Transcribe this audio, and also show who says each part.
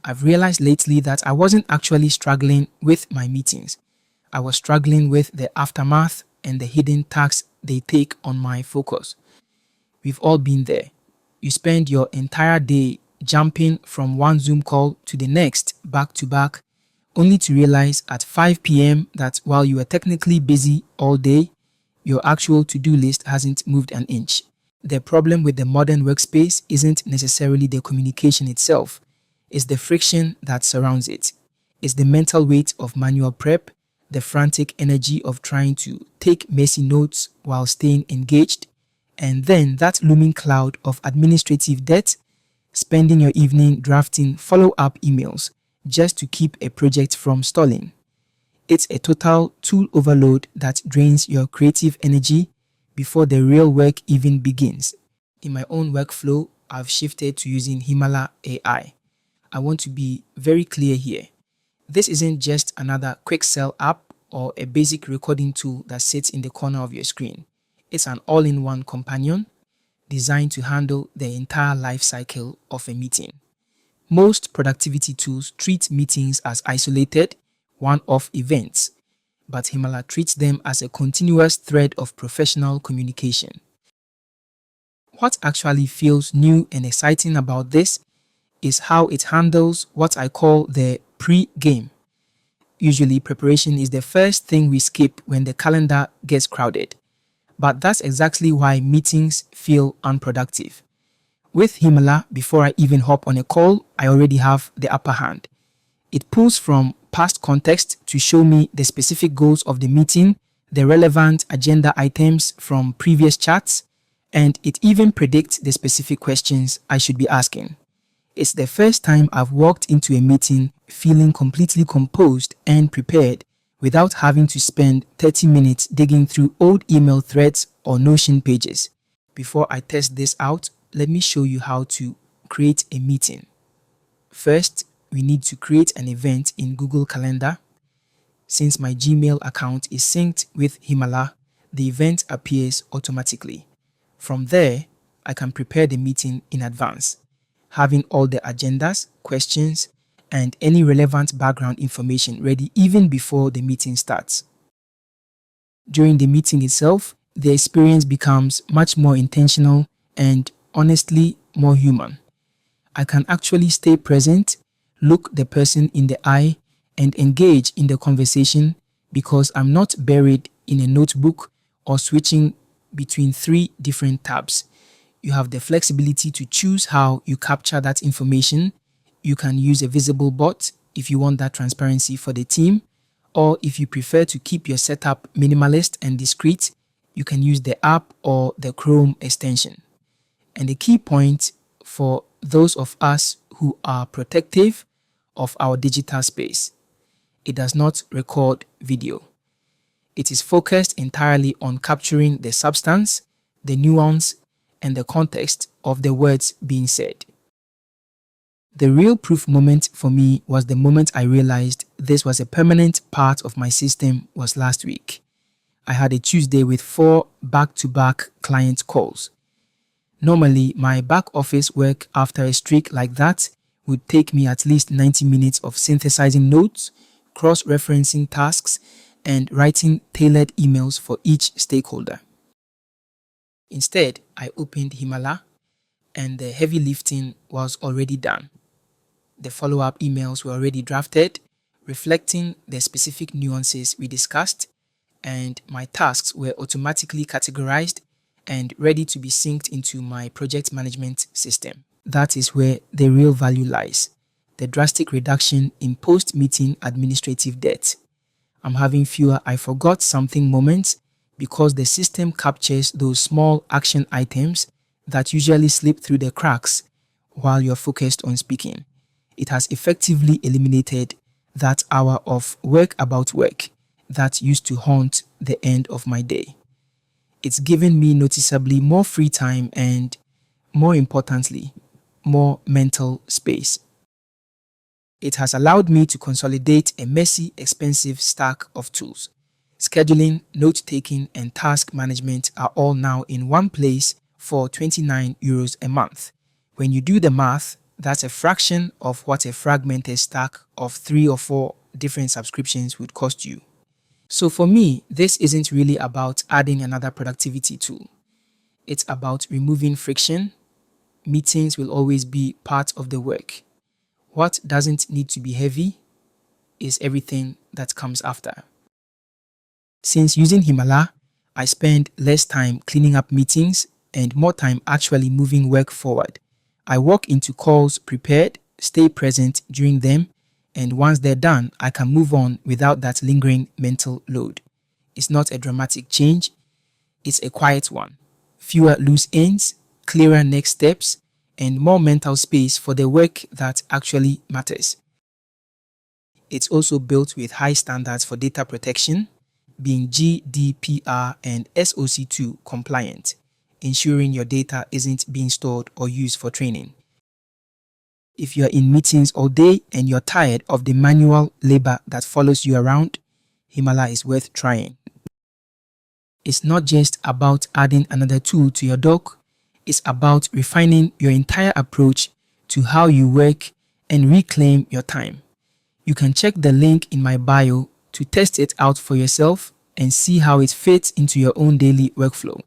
Speaker 1: I've realized lately that I wasn't actually struggling with my meetings. I was struggling with the aftermath and the hidden tax they take on my focus. We've all been there. You spend your entire day jumping from one Zoom call to the next back to back, only to realize at 5 p.m. that while you were technically busy all day, your actual to-do list hasn't moved an inch. The problem with the modern workspace isn't necessarily the communication itself, it's the friction that surrounds it. It's the mental weight of manual prep, the frantic energy of trying to take messy notes while staying engaged, and then that looming cloud of administrative debt, spending your evening drafting follow-up emails just to keep a project from stalling. It's a total tool overload that drains your creative energy before the real work even begins. In my own workflow, I've shifted to using Himalaya AI. I want to be very clear here. This isn't just another quick sell app or a basic recording tool that sits in the corner of your screen. It's an all-in-one companion designed to handle the entire life cycle of a meeting. Most productivity tools treat meetings as isolated, one-off events, but Himalaya treats them as a continuous thread of professional communication. What actually feels new and exciting about this is how it handles what I call the pre-game. Usually, preparation is the first thing we skip when the calendar gets crowded. But that's exactly why meetings feel unproductive. With Himalaya, before I even hop on a call, I already have the upper hand. It pulls from past context to show me the specific goals of the meeting, the relevant agenda items from previous chats, and it even predicts the specific questions I should be asking. It's the first time I've walked into a meeting feeling completely composed and prepared without having to spend 30 minutes digging through old email threads or Notion pages. Before I test this out, let me show you how to create a meeting. First, we need to create an event in Google Calendar. Since my Gmail account is synced with Himalaya, the event appears automatically. From there, I can prepare the meeting in advance, having all the agendas, questions, and any relevant background information ready even before the meeting starts. During the meeting itself, the experience becomes much more intentional and, honestly, more human. I can actually stay present, look the person in the eye, and engage in the conversation because I'm not buried in a notebook or switching between 3 different tabs. You have the flexibility to choose how you capture that information. You can use a visible bot if you want that transparency for the team, or if you prefer to keep your setup minimalist and discreet, you can use the app or the Chrome extension. And the key point for those of us who are protective of our digital space, it does not record video. It is focused entirely on capturing the substance, the nuance, and the context of the words being said. The real proof moment for me was the moment I realized this was a permanent part of my system was last week. I had a Tuesday with 4 back-to-back client calls. Normally, my back office work after a streak like that would take me at least 90 minutes of synthesizing notes, cross-referencing tasks, and writing tailored emails for each stakeholder. Instead, I opened Himalaya and the heavy lifting was already done. The follow-up emails were already drafted, reflecting the specific nuances we discussed, and my tasks were automatically categorized and ready to be synced into my project management system. That is where the real value lies, the drastic reduction in post-meeting administrative debt. I'm having fewer I forgot something moments because the system captures those small action items that usually slip through the cracks while you're focused on speaking. It has effectively eliminated that hour of work about work that used to haunt the end of my day. It's given me noticeably more free time and, more importantly, more mental space. It has allowed me to consolidate a messy, expensive stack of tools. Scheduling, note-taking, and task management are all now in one place for €29 a month. When you do the math, That's a fraction of what a fragmented stack of 3 or 4 different subscriptions would cost you. So for me, this isn't really about adding another productivity tool. It's about removing friction. Meetings will always be part of the work. What doesn't need to be heavy is everything that comes after. Since using Himalaya, I spend less time cleaning up meetings and more time actually moving work forward. I walk into calls prepared, stay present during them, and once they're done, I can move on without that lingering mental load. It's not a dramatic change, it's a quiet one. Fewer loose ends, clearer next steps, and more mental space for the work that actually matters. It's also built with high standards for data protection, being GDPR and SOC2 compliant, ensuring your data isn't being stored or used for training. If you're in meetings all day and you're tired of the manual labor that follows you around, Himalaya is worth trying. It's not just about adding another tool to your dock, it's about refining your entire approach to how you work and reclaim your time. You can check the link in my bio to test it out for yourself and see how it fits into your own daily workflow.